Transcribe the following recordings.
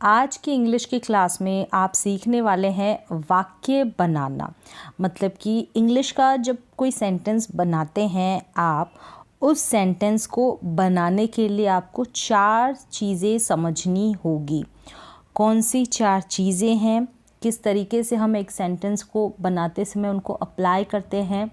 आज की इंग्लिश की क्लास में आप सीखने वाले हैं वाक्य बनाना। मतलब कि इंग्लिश का जब कोई सेंटेंस बनाते हैं आप, उस सेंटेंस को बनाने के लिए आपको 4 चीज़ें समझनी होगी। कौन सी 4 चीज़ें हैं, किस तरीके से हम एक सेंटेंस को बनाते समय उनको अप्लाई करते हैं,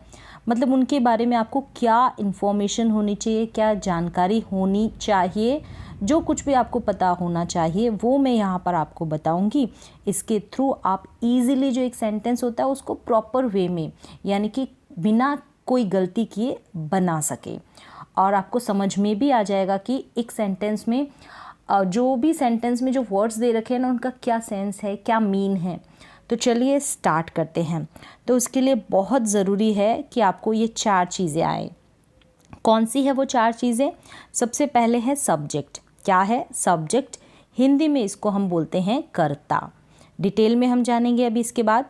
मतलब उनके बारे में आपको क्या इन्फॉर्मेशन होनी चाहिए, क्या जानकारी होनी चाहिए, जो कुछ भी आपको पता होना चाहिए वो मैं यहाँ पर आपको बताऊँगी। इसके थ्रू आप इजीली जो एक सेंटेंस होता है उसको प्रॉपर वे में, यानी कि बिना कोई गलती किए बना सके, और आपको समझ में भी आ जाएगा कि एक सेंटेंस में जो भी सेंटेंस में जो वर्ड्स दे रखे हैं ना, उनका क्या सेंस है, क्या मीन है। तो चलिए स्टार्ट करते हैं। तो उसके लिए बहुत ज़रूरी है कि आपको ये 4 चीज़ें आए। कौन सी है वो 4 चीज़ें? सबसे पहले है सब्जेक्ट। क्या है सब्जेक्ट? हिंदी में इसको हम बोलते हैं कर्ता। डिटेल में हम जानेंगे अभी इसके बाद।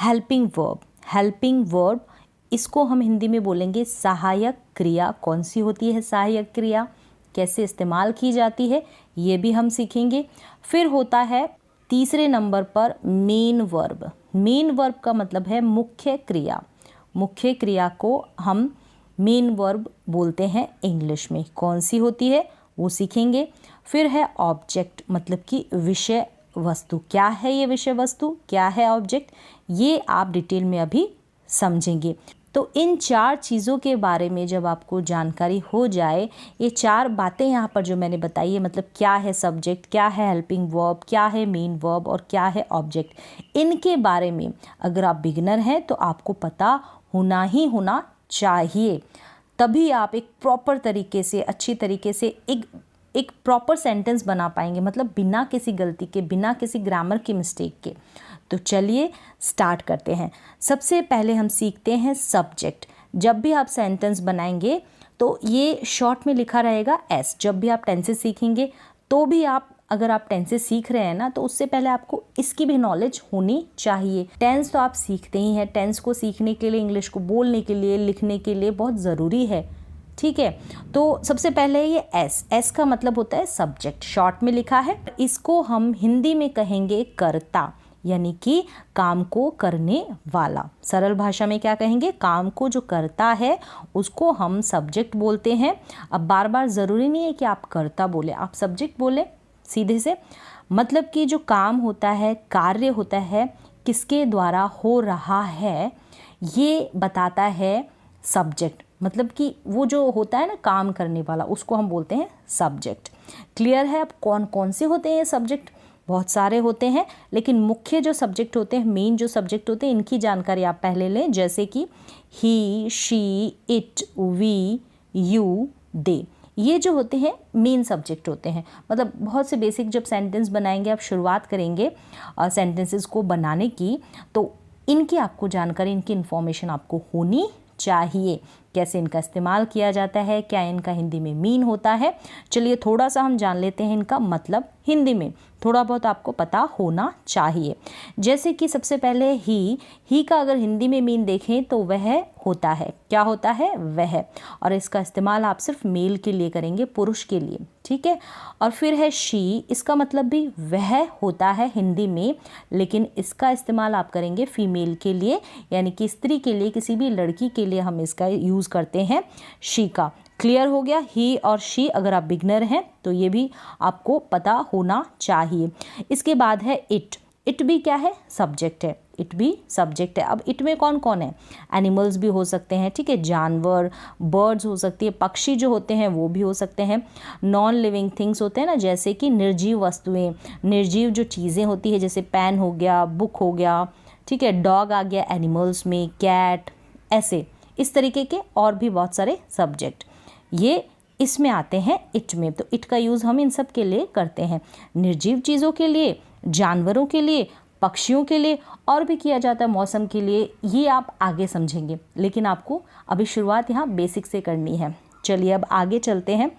Helping verb. हेल्पिंग वर्ब इसको हम हिंदी में बोलेंगे सहायक क्रिया। कौन सी होती है सहायक क्रिया, कैसे इस्तेमाल की जाती है, ये भी हम सीखेंगे। फिर होता है तीसरे नंबर पर मेन वर्ब। मेन वर्ब का मतलब है मुख्य क्रिया। मुख्य क्रिया को हम मेन वर्ब बोलते हैं इंग्लिश में। कौन सी होती है वो सीखेंगे। फिर है ऑब्जेक्ट, मतलब कि विषय वस्तु। क्या है ये विषय वस्तु, क्या है ऑब्जेक्ट, ये आप डिटेल में अभी समझेंगे। तो इन 4 चीज़ों के बारे में जब आपको जानकारी हो जाए, ये 4 बातें यहाँ पर जो मैंने बताई है, मतलब क्या है सब्जेक्ट, क्या है हेल्पिंग वर्ब, क्या है मेन वर्ब और क्या है ऑब्जेक्ट, इनके बारे में अगर आप बिगिनर हैं तो आपको पता होना ही होना चाहिए। तभी आप एक प्रॉपर तरीके से, अच्छी तरीके से एक प्रॉपर सेंटेंस बना पाएंगे, मतलब बिना किसी गलती के, बिना किसी ग्रामर की मिस्टेक के। तो चलिए स्टार्ट करते हैं। सबसे पहले हम सीखते हैं सब्जेक्ट। जब भी आप सेंटेंस बनाएंगे तो ये शॉर्ट में लिखा रहेगा एस। जब भी आप टेंसेस सीखेंगे तो भी अगर आप टेंसेस सीख रहे हैं ना, तो उससे पहले आपको इसकी भी नॉलेज होनी चाहिए। टेंस तो आप सीखते ही हैं, टेंस को सीखने के लिए, इंग्लिश को बोलने के लिए, लिखने के लिए बहुत ज़रूरी है, ठीक है। तो सबसे पहले ये एस। एस का मतलब होता है सब्जेक्ट, शॉर्ट में लिखा है। इसको हम हिंदी में कहेंगे कर्ता, यानी कि काम को करने वाला। सरल भाषा में क्या कहेंगे, काम को जो करता है उसको हम सब्जेक्ट बोलते हैं। अब बार बार ज़रूरी नहीं है कि आप कर्ता बोले, आप सब्जेक्ट बोले सीधे से। मतलब कि जो काम होता है, कार्य होता है, किसके द्वारा हो रहा है, ये बताता है सब्जेक्ट। मतलब कि वो जो होता है ना काम करने वाला, उसको हम बोलते हैं सब्जेक्ट। क्लियर है? अब कौन कौन से होते हैं सब्जेक्ट? बहुत सारे होते हैं, लेकिन मुख्य जो सब्जेक्ट होते हैं, मेन जो सब्जेक्ट होते हैं, इनकी जानकारी आप पहले लें। जैसे कि ही, शी, इट, वी, यू, दे, ये जो होते हैं मेन सब्जेक्ट होते हैं। मतलब बहुत से बेसिक जब सेंटेंस बनाएंगे, आप शुरुआत करेंगे सेंटेंसेस को बनाने की, तो इनकी आपको जानकारी, इनकी इन्फॉर्मेशन आपको होनी चाहिए। कैसे इनका इस्तेमाल किया जाता है, क्या इनका हिंदी में मीन होता है। चलिए थोड़ा सा हम जान लेते हैं इनका मतलब हिंदी में। थोड़ा बहुत आपको पता होना चाहिए। जैसे कि सबसे पहले ही का अगर हिंदी में मीन देखें तो वह होता है। क्या होता है? वह। और इसका इस्तेमाल आप सिर्फ मेल के लिए करेंगे, पुरुष के लिए, ठीक है। और फिर है शी। इसका मतलब भी वह होता है हिंदी में, लेकिन इसका इस्तेमाल आप करेंगे फीमेल के लिए, यानी कि स्त्री के लिए, किसी भी लड़की के लिए हम इसका यूज़ करते हैं शी का। क्लियर हो गया? ही और शी अगर आप बिगनर हैं तो ये भी आपको पता होना चाहिए। इसके बाद है इट। इट भी क्या है? सब्जेक्ट है। इट भी सब्जेक्ट है। अब इट में कौन कौन है? एनिमल्स भी हो सकते हैं, ठीक है, जानवर, बर्ड्स हो सकती है, पक्षी जो होते हैं वो भी हो सकते हैं, नॉन लिविंग थिंग्स होते हैं ना, जैसे कि निर्जीव वस्तुएं, निर्जीव जो चीज़ें होती है, जैसे पेन हो गया, बुक हो गया, ठीक है, डॉग आ गया एनिमल्स में, कैट, ऐसे इस तरीके के और भी बहुत सारे सब्जेक्ट ये इसमें आते हैं इट में। तो इट का यूज़ हम इन सब के लिए करते हैं, निर्जीव चीज़ों के लिए, जानवरों के लिए, पक्षियों के लिए, और भी किया जाता है मौसम के लिए। ये आप आगे समझेंगे, लेकिन आपको अभी शुरुआत यहाँ बेसिक से करनी है। चलिए अब आगे चलते हैं।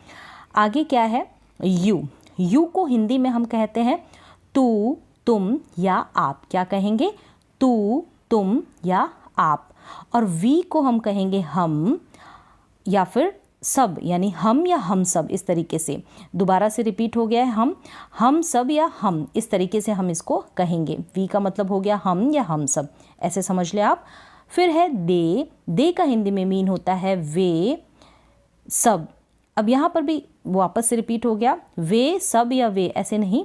आगे क्या है? यू। यू को हिंदी में हम कहते हैं तू, तुम या आप। क्या कहेंगे? तू, तुम या आप। और वी को हम कहेंगे हम, या फिर सब यानी हम या हम सब, इस तरीके से दोबारा से रिपीट हो गया है हम सब या हम, इस तरीके से हम इसको कहेंगे। वी का मतलब हो गया हम या हम सब, ऐसे समझ ले आप। फिर है दे का हिंदी में मीन होता है वे सब। अब यहाँ पर भी वापस से रिपीट हो गया, वे सब या वे, ऐसे नहीं,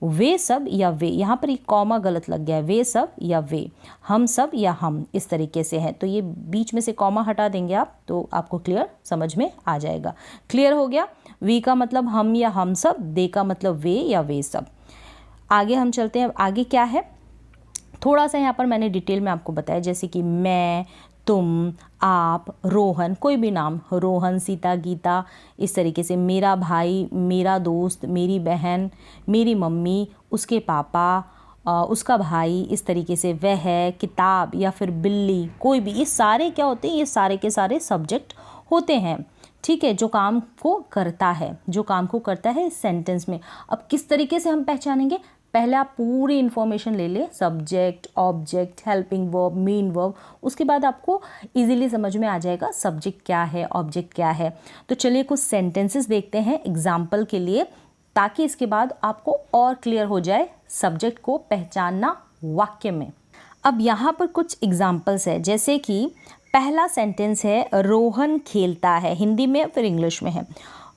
वे सब या वे, यहाँ पर एक कॉमा गलत लग गया है, वे सब या वे, हम सब या हम, इस तरीके से है। तो ये बीच में से कॉमा हटा देंगे आप तो आपको क्लियर समझ में आ जाएगा। क्लियर हो गया। वी का मतलब हम या हम सब, दे का मतलब वे या वे सब। आगे हम चलते हैं। आगे क्या है थोड़ा सा यहाँ पर मैंने डिटेल में आपको बताया, जैसे कि मैं, तुम, आप, रोहन, कोई भी नाम, रोहन, सीता, गीता, इस तरीके से, मेरा भाई, मेरा दोस्त, मेरी बहन, मेरी मम्मी, उसके पापा, उसका भाई, इस तरीके से, वह, किताब या फिर बिल्ली, कोई भी, ये सारे क्या होते हैं, ये सारे के सारे सब्जेक्ट होते हैं। ठीक है, जो काम को करता है, जो काम को करता है इस सेंटेंस में। अब किस तरीके से हम पहचानेंगे, पहले आप पूरी इन्फॉर्मेशन ले लें, subject, object, helping verb, main verb, उसके बाद आपको इजीली समझ में आ जाएगा सब्जेक्ट क्या है, ऑब्जेक्ट क्या है। तो चलिए कुछ सेंटेंसेस देखते हैं एग्जाम्पल के लिए, ताकि इसके बाद आपको और क्लियर हो जाए सब्जेक्ट को पहचानना वाक्य में। अब यहाँ पर कुछ एग्जाम्पल्स है, जैसे कि पहला सेंटेंस है रोहन खेलता है, हिंदी में फिर इंग्लिश में है।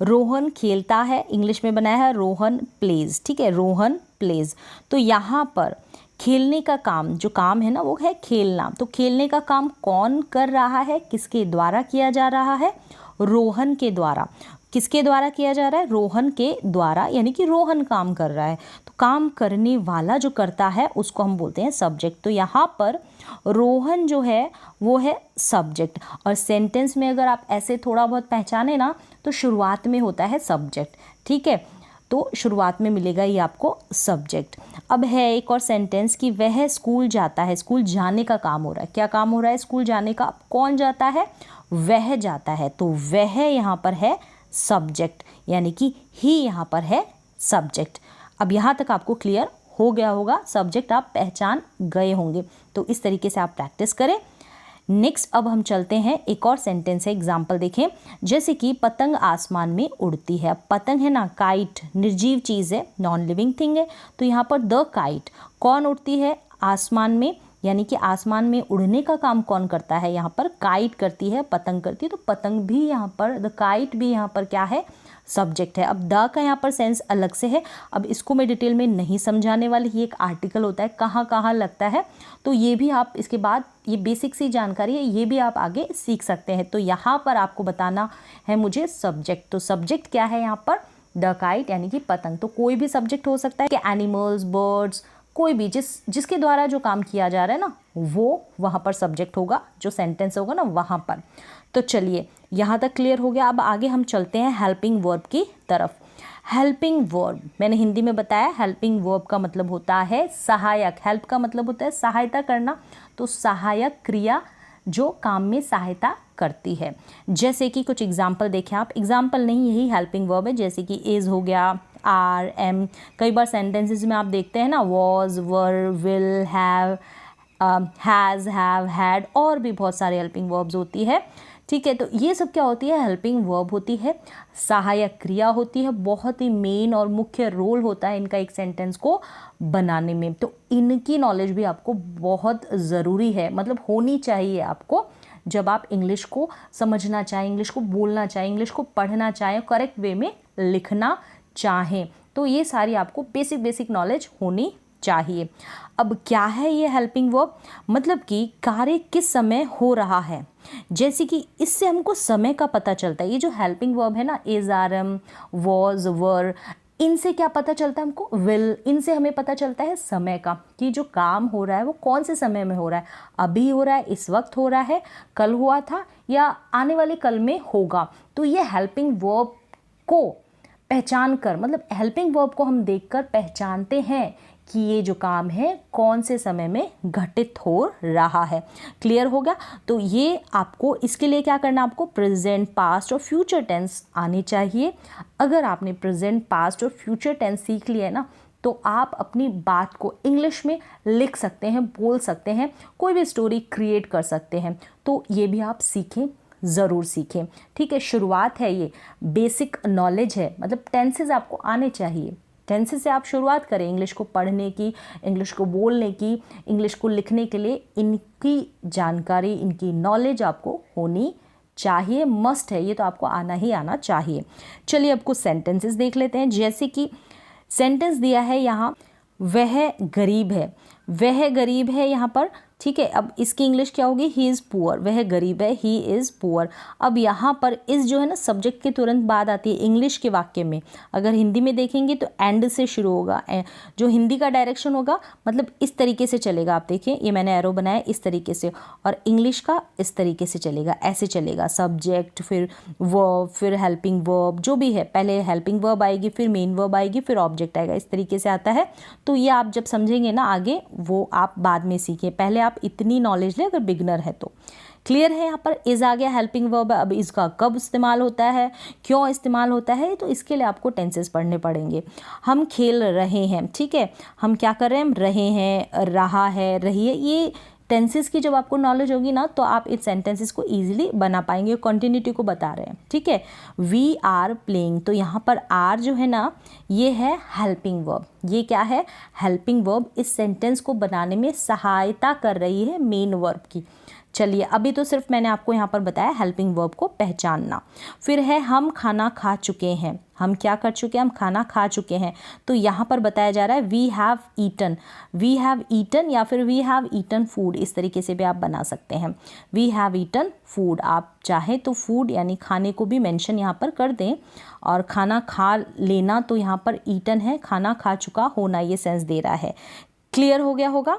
रोहन खेलता है, इंग्लिश में बनाया है रोहन प्लेज। ठीक है, रोहन प्लेज। तो यहाँ पर खेलने का काम, जो काम है ना वो है खेलना। तो खेलने का काम कौन कर रहा है, किसके द्वारा किया जा रहा है, रोहन के द्वारा। किसके द्वारा किया जा रहा है, रोहन के द्वारा, यानी कि रोहन काम कर रहा है। तो काम करने वाला जो करता है उसको हम बोलते हैं सब्जेक्ट। तो यहाँ पर रोहन जो है वो है सब्जेक्ट। और सेंटेंस में अगर आप ऐसे थोड़ा बहुत पहचाने ना, तो शुरुआत में होता है सब्जेक्ट। ठीक है, तो शुरुआत में मिलेगा ये आपको सब्जेक्ट। अब है एक और सेंटेंस कि वह स्कूल जाता है, स्कूल जाने का काम हो रहा है। क्या काम हो रहा है, स्कूल जाने का। कौन जाता है, वह जाता है। तो वह यहाँ पर है सब्जेक्ट, यानी कि ही यहाँ पर है सब्जेक्ट। अब यहाँ तक आपको क्लियर हो गया होगा, सब्जेक्ट आप पहचान गए होंगे। तो इस तरीके से आप प्रैक्टिस करें। नेक्स्ट अब हम चलते हैं, एक और सेंटेंस है, एग्जाम्पल देखें। जैसे कि पतंग आसमान में उड़ती है। पतंग है ना, काइट, निर्जीव चीज़ है, नॉन लिविंग थिंग है। तो यहाँ पर द काइट, कौन उड़ती है आसमान में, यानी कि आसमान में उड़ने का काम कौन करता है, यहाँ पर काइट करती है, पतंग करती है। तो पतंग भी यहाँ पर, द काइट भी यहाँ पर क्या है, सब्जेक्ट है। अब द का यहाँ पर सेंस अलग से है, अब इसको मैं डिटेल में नहीं समझाने वाली। ये एक आर्टिकल होता है, कहाँ कहाँ लगता है, तो ये भी आप इसके बाद, ये बेसिक सी जानकारी है, ये भी आप आगे सीख सकते हैं। तो यहाँ पर आपको बताना है मुझे सब्जेक्ट। तो सब्जेक्ट क्या है यहाँ पर, द काइट, यानी कि पतंग। तो कोई भी सब्जेक्ट हो सकता है कि एनिमल्स, बर्ड्स, कोई भी जिसके द्वारा जो काम किया जा रहा है ना, वो वहाँ पर सब्जेक्ट होगा, जो सेंटेंस होगा ना वहाँ पर। तो चलिए यहाँ तक क्लियर हो गया। अब आगे हम चलते हैं हेल्पिंग वर्ब की तरफ। हेल्पिंग वर्ब मैंने हिंदी में बताया, हेल्पिंग वर्ब का मतलब होता है सहायक। हेल्प का मतलब होता है सहायता करना, तो सहायक क्रिया जो काम में सहायता करती है। जैसे कि कुछ एग्जाम्पल देखें आप, एग्जाम्पल नहीं, यही हेल्पिंग वर्ब है। जैसे कि इज़ हो गया, आर, एम, कई बार सेंटेंसेस में आप देखते हैं ना, was, were, will, have, has, have, had, और भी बहुत सारे हेल्पिंग वर्ब्स होती है। ठीक है, तो ये सब क्या होती है, हेल्पिंग वर्ब होती है, सहायक क्रिया होती है। बहुत ही मेन और मुख्य रोल होता है इनका एक सेंटेंस को बनाने में। तो इनकी नॉलेज भी आपको बहुत ज़रूरी है, मतलब होनी चाहिए आपको, जब आप इंग्लिश को समझना चाहें, इंग्लिश को बोलना चाहें, इंग्लिश को पढ़ना चाहें, करेक्ट वे में लिखना चाहें। तो ये सारी आपको बेसिक नॉलेज होनी चाहिए। अब क्या है ये हेल्पिंग वर्ब, मतलब कि कार्य किस समय हो रहा है, जैसे कि इससे हमको समय का पता चलता है। ये जो हेल्पिंग वर्ब है ना, इज, आर, एम, वॉज, वर, इनसे क्या पता चलता है हमको, विल, इनसे हमें पता चलता है समय का, कि जो काम हो रहा है वो कौन से समय में हो रहा है, अभी हो रहा है, इस वक्त हो रहा है, कल हुआ था, या आने वाले कल में होगा। तो ये हेल्पिंग वर्ब को पहचान कर, मतलब हेल्पिंग वर्ब को हम देखकर पहचानते हैं कि ये जो काम है कौन से समय में घटित हो रहा है। क्लियर हो गया। तो ये आपको, इसके लिए क्या करना, आपको प्रेजेंट, पास्ट और फ्यूचर टेंस आनी चाहिए। अगर आपने प्रेजेंट, पास्ट और फ्यूचर टेंस सीख लिया है ना, तो आप अपनी बात को इंग्लिश में लिख सकते हैं, बोल सकते हैं, कोई भी स्टोरी क्रिएट कर सकते हैं। तो ये भी आप सीखें ज़रूर सीखें। ठीक है, शुरुआत है, ये बेसिक नॉलेज है, मतलब टेंसेस आपको आने चाहिए। टेंसेस से आप शुरुआत करें इंग्लिश को पढ़ने की, इंग्लिश को बोलने की, इंग्लिश को लिखने के लिए इनकी जानकारी, इनकी नॉलेज आपको होनी चाहिए, मस्ट है, ये तो आपको आना ही आना चाहिए। चलिए अब कुछ सेंटेंसेस देख लेते हैं। जैसे कि सेंटेंस दिया है यहाँ, वह गरीब है, वह गरीब है यहाँ पर। ठीक है, अब इसकी इंग्लिश क्या होगी, ही इज़ पुअर, वह गरीब है, ही इज़ पुअर। अब यहाँ पर इस जो है ना सब्जेक्ट के तुरंत बाद आती है इंग्लिश के वाक्य में। अगर हिंदी में देखेंगे तो एंड से शुरू होगा, जो हिंदी का डायरेक्शन होगा मतलब इस तरीके से चलेगा। आप देखिए ये मैंने एरो बनाया इस तरीके से, और इंग्लिश का इस तरीके से चलेगा, ऐसे चलेगा, सब्जेक्ट फिर वर्ब फिर हेल्पिंग वर्ब, जो भी है, पहले हेल्पिंग वर्ब आएगी, फिर मेन वर्ब आएगी, फिर ऑब्जेक्ट आएगा, इस तरीके से आता है। तो ये आप जब समझेंगे ना आगे, वो आप बाद में सीखें, पहले आप इतनी नॉलेज लें अगर बिगनर है तो। क्लियर है, यहाँ पर इज़ आ गया, हेल्पिंग वर्ब। अब इसका कब इस्तेमाल होता है, क्यों इस्तेमाल होता है, तो इसके लिए आपको टेंसेस पढ़ने पड़ेंगे। हम खेल रहे हैं, ठीक है, हम क्या कर रहे हैं, हम रहे हैं, रहा है, रही है, ये टेंसेस की जब आपको नॉलेज होगी ना तो आप इस सेंटेंसेस को इजीली बना पाएंगे। कंटिन्यूटी को बता रहे हैं, ठीक है। वी आर प्लेइंग, तो यहाँ पर आर जो है ना ये है हेल्पिंग वर्ब। ये क्या है, हेल्पिंग वर्ब। इस सेंटेंस को बनाने में सहायता कर रही है मेन वर्ब की। चलिए अभी तो सिर्फ मैंने आपको यहाँ पर बताया हेल्पिंग वर्ब को पहचानना। फिर है हम खाना खा चुके हैं, हम क्या कर चुके हैं, हम खाना खा चुके हैं। तो यहाँ पर बताया जा रहा है we have eaten, we have eaten या फिर वी हैव ईटन फूड, इस तरीके से भी आप बना सकते हैं। वी हैव ईटन फूड, आप चाहे तो फूड यानी खाने को भी मेंशन यहाँ पर कर दें, और खाना खा लेना तो यहाँ पर ईटन है, खाना खा चुका होना, ये सेंस दे रहा है। क्लियर हो गया होगा।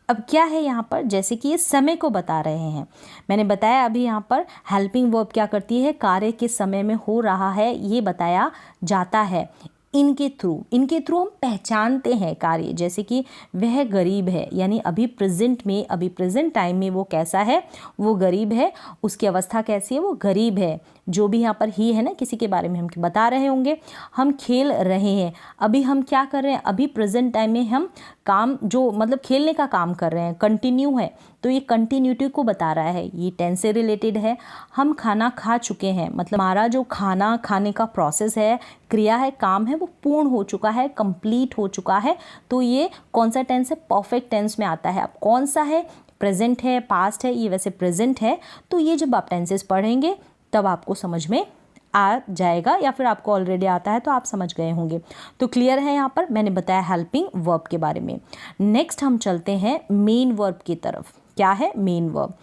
अब क्या है यहाँ पर, जैसे कि ये समय को बता रहे हैं, मैंने बताया अभी यहाँ पर हेल्पिंग वर्ब क्या करती है, कार्य किस समय में हो रहा है ये बताया जाता है। इनके थ्रू हम पहचानते हैं कार्य। जैसे कि वह गरीब है, यानी अभी प्रेजेंट में, अभी प्रेजेंट टाइम में वो कैसा है, वो गरीब है, उसकी अवस्था कैसी है, वो गरीब है। जो भी यहाँ पर ही है ना, किसी के बारे में हम बता रहे होंगे। हम खेल रहे हैं, अभी हम क्या कर रहे हैं, अभी प्रेजेंट टाइम में हम काम, जो मतलब खेलने का काम कर रहे हैं, कंटिन्यू है, तो ये कंटिन्यूटी को बता रहा है, ये टेंस से रिलेटेड है। हम खाना खा चुके हैं, मतलब हमारा जो खाना खाने का प्रोसेस है, क्रिया है, काम है, वो पूर्ण हो चुका है, कंप्लीट हो चुका है। तो ये कौन सा टेंस है, परफेक्ट टेंस में आता है। अब कौन सा है, प्रेजेंट है, पास्ट है, ये वैसे प्रेजेंट है। तो ये जब आप टेंसेस पढ़ेंगे तब आपको समझ में आ जाएगा, या फिर आपको ऑलरेडी आता है तो आप समझ गए होंगे। तो क्लियर है, यहाँ पर मैंने बताया हेल्पिंग वर्ब के बारे में। नेक्स्ट हम चलते हैं मेन वर्ब की तरफ। क्या है मेन वर्ब,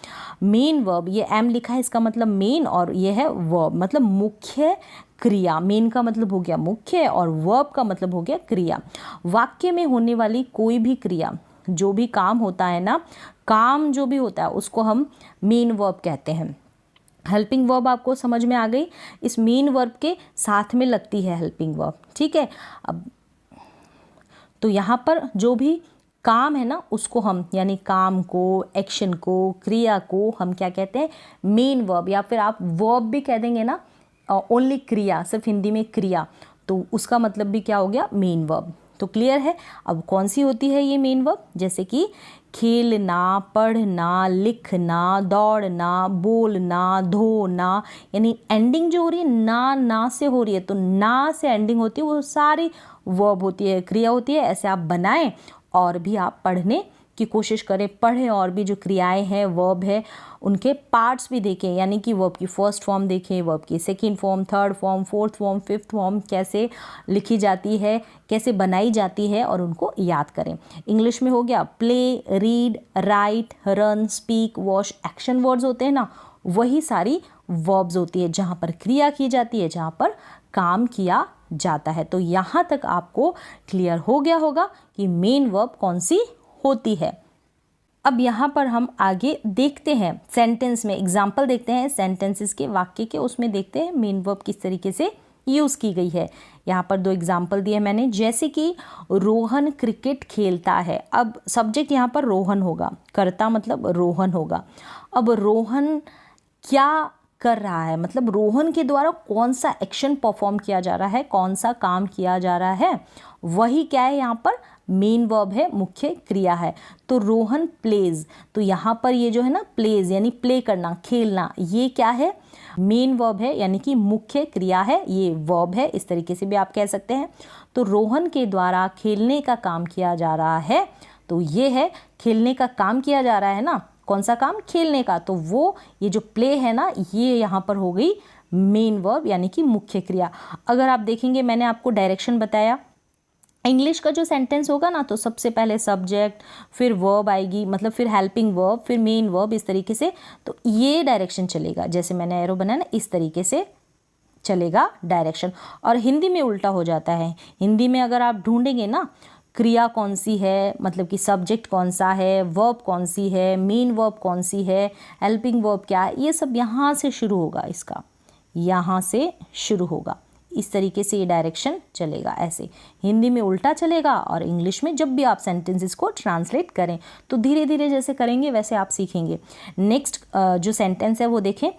मेन वर्ब, ये एम लिखा है, इसका मतलब मेन, और ये है वर्ब मतलब मुख्य क्रिया। मेन का मतलब हो गया मुख्य और वर्ब का मतलब हो गया क्रिया। वाक्य में होने वाली कोई भी क्रिया, जो भी काम होता है ना, काम जो भी होता है उसको हम मेन वर्ब कहते हैं। हेल्पिंग वर्ब आपको समझ में आ गई, इस मेन वर्ब के साथ में लगती है हेल्पिंग वर्ब, ठीक है। अब तो यहाँ पर जो भी काम है ना उसको हम, यानी काम को, एक्शन को, क्रिया को हम क्या कहते हैं, मेन वर्ब, या फिर आप वर्ब भी कह देंगे ना, ओनली क्रिया, सिर्फ हिंदी में क्रिया, तो उसका मतलब भी क्या हो गया, मेन वर्ब। तो क्लियर है। अब कौन सी होती है ये मेन वर्ब, जैसे कि खेलना, पढ़ना, लिखना, दौड़ना, बोलना, धोना, यानी एंडिंग जो हो रही है ना से हो रही है, तो ना से एंडिंग होती है, वो सारी वर्ब होती है, क्रिया होती है। ऐसे आप बनाएं और भी आप पढ़ने की कोशिश करें, पढ़ें, और भी जो क्रियाएं हैं, वर्ब है, उनके पार्ट्स भी देखें, यानी कि वर्ब की फर्स्ट फॉर्म देखें, वर्ब की second form, third form, fourth form, fifth form कैसे लिखी जाती है, कैसे बनाई जाती है, और उनको याद करें। इंग्लिश में हो गया play, read, right, run, speak, wash, action words होते हैं ना, वही सारी वर्ब्स होती है जहाँ पर क्रिया की जाती है, जहाँ पर काम किया जाता है। तो यहाँ तक आपको क्लियर हो गया होगा कि मेन वर्ब कौन सी होती है। अब यहाँ पर हम आगे देखते हैं, सेंटेंस में एग्जाम्पल देखते हैं सेंटेंसेस के, वाक्य के, उसमें देखते हैं मेन वर्ब किस तरीके से यूज़ की गई है। यहाँ पर 2 एग्जाम्पल दिए मैंने, जैसे कि रोहन क्रिकेट खेलता है। अब सब्जेक्ट यहाँ पर रोहन होगा, कर्ता मतलब रोहन होगा। अब रोहन क्या कर रहा है, मतलब रोहन के द्वारा कौन सा एक्शन परफॉर्म किया जा रहा है, कौन सा काम किया जा रहा है, वही क्या है यहाँ पर मेन वर्ब है, मुख्य क्रिया है। तो रोहन प्लेज, तो यहाँ पर ये जो है ना प्लेज यानी प्ले करना, खेलना, ये क्या है मेन वर्ब है यानी कि मुख्य क्रिया है, ये वर्ब है, इस तरीके से भी आप कह सकते हैं। तो रोहन के द्वारा खेलने का काम किया जा रहा है, तो ये है खेलने का काम किया जा रहा है ना, कौन सा काम, खेलने का, तो वो ये जो प्ले है ना ये यहाँ पर हो गई मेन वर्ब यानी कि मुख्य क्रिया। अगर आप देखेंगे मैंने आपको डायरेक्शन बताया, इंग्लिश का जो सेंटेंस होगा ना तो सबसे पहले सब्जेक्ट, फिर वर्ब आएगी, मतलब फिर हेल्पिंग वर्ब, फिर मेन वर्ब, इस तरीके से। तो ये डायरेक्शन चलेगा, जैसे मैंने एरो बनाया ना इस तरीके से चलेगा डायरेक्शन। और हिंदी में उल्टा हो जाता है, हिंदी में अगर आप ढूंढेंगे ना क्रिया कौन सी है, मतलब कि सब्जेक्ट कौन सा है, वर्ब कौन सी है, मेन वर्ब कौन सी है, हेल्पिंग वर्ब क्या है, ये सब यहाँ से शुरू होगा, इसका यहाँ से शुरू होगा, इस तरीके से ये डायरेक्शन चलेगा। ऐसे हिंदी में उल्टा चलेगा और इंग्लिश में जब भी आप सेंटेंसेस को ट्रांसलेट करें तो धीरे धीरे जैसे करेंगे वैसे आप सीखेंगे। नेक्स्ट जो सेंटेंस है वो देखें,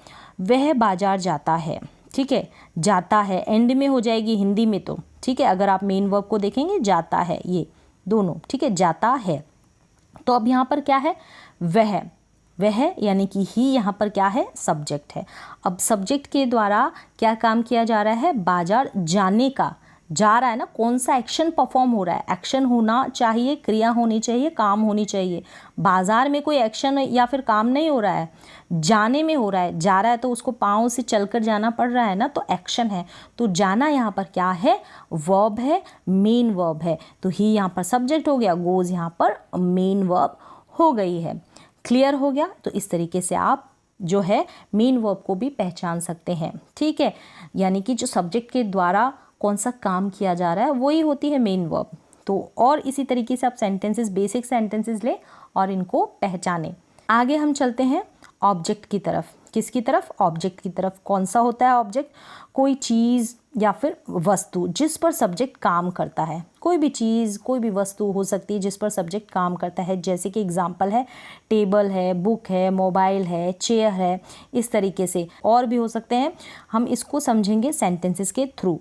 वह बाजार जाता है, ठीक है, जाता है एंड में हो जाएगी हिंदी में तो, ठीक है। अगर आप मेन वर्ब को देखेंगे जाता है, ये दोनों, ठीक है, जाता है। तो अब यहाँ पर क्या है, वह यानी कि ही यहाँ पर क्या है, सब्जेक्ट है। अब सब्जेक्ट के द्वारा क्या काम किया जा रहा है, बाजार जाने का, जा रहा है ना, कौन सा एक्शन परफॉर्म हो रहा है, एक्शन होना चाहिए, क्रिया होनी चाहिए, काम होनी चाहिए। बाजार में कोई एक्शन या फिर काम नहीं हो रहा है, जाने में हो रहा है, जा रहा है तो उसको पाँव से चलकर जाना पड़ रहा है ना, तो एक्शन है। तो जाना यहाँ पर क्या है, वर्ब है, मेन वर्ब है। तो ही यहाँ पर सब्जेक्ट हो गया, गोज यहाँ पर मेन वर्ब हो गई है। क्लियर हो गया। तो इस तरीके से आप जो है मेन वर्ब को भी पहचान सकते हैं, ठीक है, यानी कि जो सब्जेक्ट के द्वारा कौन सा काम किया जा रहा है वही होती है मेन वर्ब। तो और इसी तरीके से आप सेंटेंसेस, बेसिक सेंटेंसेस ले और इनको पहचानें। आगे हम चलते हैं ऑब्जेक्ट की तरफ। किसकी तरफ, ऑब्जेक्ट की तरफ। कौन सा होता है ऑब्जेक्ट, कोई चीज़ या फिर वस्तु जिस पर सब्जेक्ट काम करता है। कोई भी चीज़, कोई भी वस्तु हो सकती है जिस पर सब्जेक्ट काम करता है, जैसे कि एग्जांपल है टेबल है, बुक है, मोबाइल है, चेयर है, इस तरीके से और भी हो सकते हैं। हम इसको समझेंगे सेंटेंसेस के थ्रू।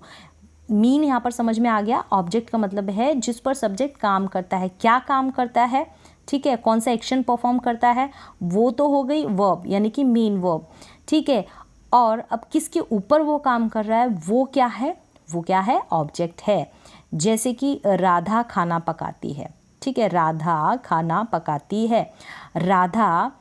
मीन यहाँ पर समझ में आ गया। ऑब्जेक्ट का मतलब है जिस पर सब्जेक्ट काम करता है, क्या काम करता है, ठीक है, कौन सा एक्शन परफॉर्म करता है, वो तो हो गई वर्ब यानी कि मेन वर्ब, ठीक है। और अब किसके ऊपर वो काम कर रहा है, वो क्या है, वो क्या है, ऑब्जेक्ट है। जैसे कि राधा खाना पकाती है, ठीक है, राधा खाना पकाती है। राधा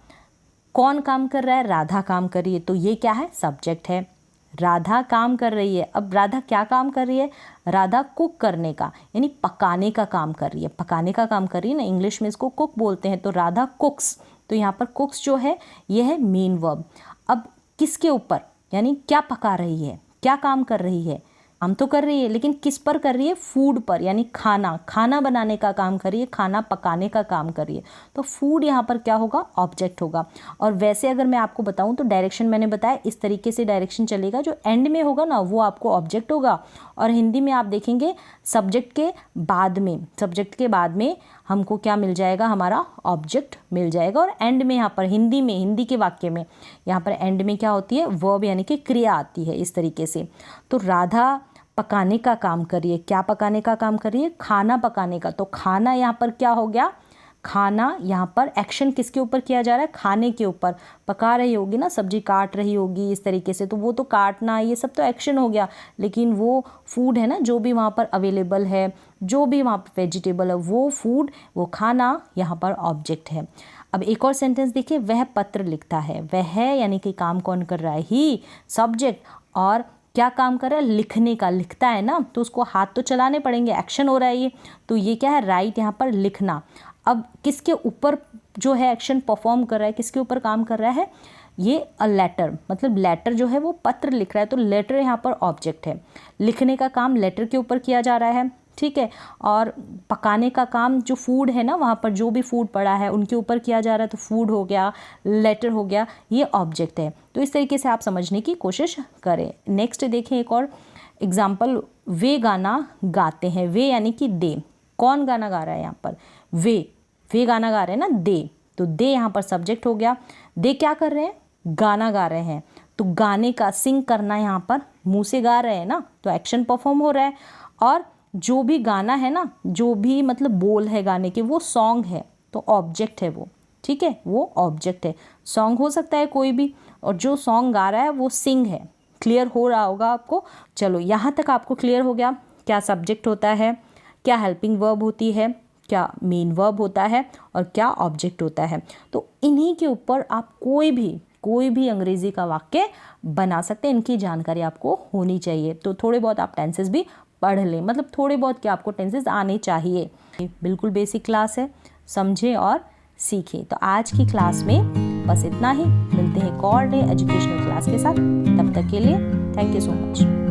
कौन काम कर रहा है, राधा काम कर रही है, तो ये क्या है, सब्जेक्ट है। राधा काम कर रही है। अब राधा क्या काम कर रही है, राधा कुक करने का यानी पकाने का काम कर रही है। पकाने का काम कर रही है ना, इंग्लिश में इसको कुक बोलते हैं। तो राधा कुक्स, तो यहाँ पर कुक्स जो है ये है मेन वर्ब। अब किसके ऊपर, यानी क्या पका रही है, क्या काम कर रही है, काम तो कर रही है लेकिन किस पर कर रही है, फूड पर, यानी खाना बनाने का काम कर रही है, खाना पकाने का काम कर रही है। तो फूड यहाँ पर क्या होगा, ऑब्जेक्ट होगा। और वैसे अगर मैं आपको बताऊँ तो डायरेक्शन मैंने बताया इस तरीके से डायरेक्शन चलेगा, जो एंड में होगा ना वो आपको ऑब्जेक्ट होगा। और हिंदी में आप देखेंगे सब्जेक्ट के बाद में हमको क्या मिल जाएगा, हमारा ऑब्जेक्ट मिल जाएगा। और एंड में यहाँ पर हिंदी के वाक्य में यहाँ पर एंड में क्या होती है, वर्ब यानी कि क्रिया आती है, इस तरीके से। तो राधा पकाने का काम कर रही है, क्या पकाने का काम कर रही है, खाना पकाने का। तो खाना यहाँ पर क्या हो गया, खाना यहाँ पर एक्शन किसके ऊपर किया जा रहा है, खाने के ऊपर। पका रही होगी ना, सब्जी काट रही होगी इस तरीके से, तो वो तो काटना ये सब तो एक्शन हो गया। लेकिन वो फूड है ना, जो भी वहाँ पर अवेलेबल है, जो भी वहाँ पर वेजिटेबल है, वो फूड, वो खाना यहाँ पर ऑब्जेक्ट है। अब एक और सेंटेंस देखिए, वह पत्र लिखता है। वह यानी कि काम कौन कर रहा है, ही, सब्जेक्ट। और क्या काम कर रहा है, लिखने का, लिखता है ना, तो उसको हाथ तो चलाने पड़ेंगे, एक्शन हो रहा है ये। तो ये क्या है, राइट, यहाँ पर लिखना। अब किसके ऊपर जो है एक्शन परफॉर्म कर रहा है, किसके ऊपर काम कर रहा है, ये लेटर, मतलब लेटर जो है वो पत्र लिख रहा है, तो लेटर यहाँ पर ऑब्जेक्ट है। लिखने का काम लेटर के ऊपर किया जा रहा है, ठीक है। और पकाने का काम, जो फूड है ना, वहाँ पर जो भी फूड पड़ा है उनके ऊपर किया जा रहा है, तो फूड हो गया, लेटर हो गया, ये ऑब्जेक्ट है। तो इस तरीके से आप समझने की कोशिश करें। नेक्स्ट देखें एक और एग्जाम्पल, वे गाना गाते हैं। वे यानी कि दे, कौन गाना गा रहा है यहाँ पर, वे गाना गा रहे हैं ना, दे। तो दे यहाँ पर सब्जेक्ट हो गया। दे क्या कर रहे हैं, गाना गा रहे हैं। तो गाने का सिंग करना, यहाँ पर मुंह से गा रहे हैं ना, तो एक्शन परफॉर्म हो रहा है। और जो भी गाना है ना, जो भी मतलब बोल है गाने के, वो सॉन्ग है, तो ऑब्जेक्ट है वो, ठीक है, वो ऑब्जेक्ट है। सॉन्ग हो सकता है कोई भी, और जो सॉन्ग गा रहा है वो सिंग है। क्लियर हो रहा होगा आपको। चलो यहाँ तक आपको क्लियर हो गया क्या सब्जेक्ट होता है, क्या हेल्पिंग वर्ब होती है, क्या मेन वर्ब होता है, और क्या ऑब्जेक्ट होता है। तो इन्हीं के ऊपर आप कोई भी अंग्रेजी का वाक्य बना सकते हैं। इनकी जानकारी आपको होनी चाहिए। तो थोड़े बहुत आप टेंसेस भी पढ़ लें, मतलब थोड़े बहुत क्या आपको टेंसेस आने चाहिए। बिल्कुल बेसिक क्लास है, समझें और सीखें। तो आज की क्लास में बस इतना ही। मिलते हैं एक और नए एजुकेशनल क्लास के साथ। तब तक के लिए थैंक यू सो मच।